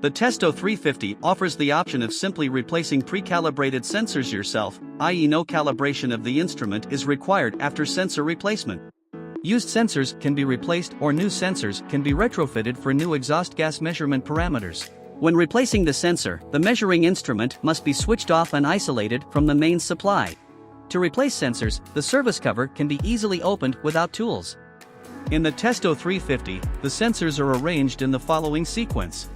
The Testo 350 offers the option of simply replacing pre-calibrated sensors yourself, i.e. no calibration of the instrument is required after sensor replacement. Used sensors can be replaced or new sensors can be retrofitted for new exhaust gas measurement parameters. When replacing the sensor, the measuring instrument must be switched off and isolated from the mains supply. To replace sensors, the service cover can be easily opened without tools. In the Testo 350, the sensors are arranged in the following sequence.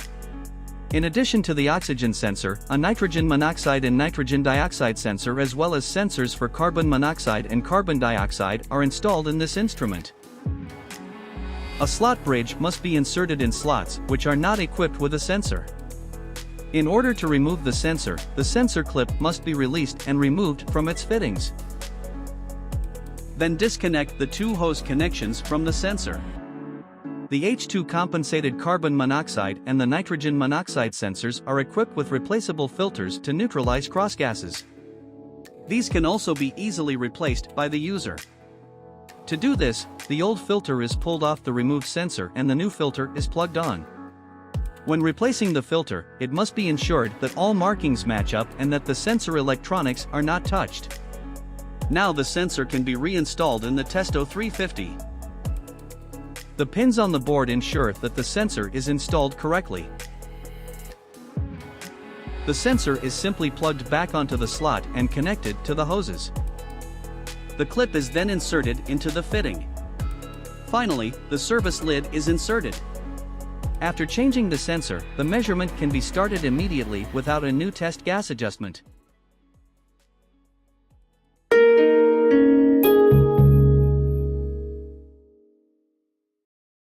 In addition to the oxygen sensor, a nitrogen monoxide and nitrogen dioxide sensor as well as sensors for carbon monoxide and carbon dioxide are installed in this instrument. A slot bridge must be inserted in slots which are not equipped with a sensor. In order to remove the sensor clip must be released and removed from its fittings. Then disconnect the two hose connections from the sensor. The H2 compensated carbon monoxide and the nitrogen monoxide sensors are equipped with replaceable filters to neutralize crossgases. These can also be easily replaced by the user. To do this, the old filter is pulled off the removed sensor and the new filter is plugged on. When replacing the filter, it must be ensured that all markings match up and that the sensor electronics are not touched. Now the sensor can be reinstalled in the Testo 350. The pins on the board ensure that the sensor is installed correctly. The sensor is simply plugged back onto the slot and connected to the hoses. The clip is then inserted into the fitting. Finally, the service lid is inserted. After changing the sensor, the measurement can be started immediately without a new test gas adjustment.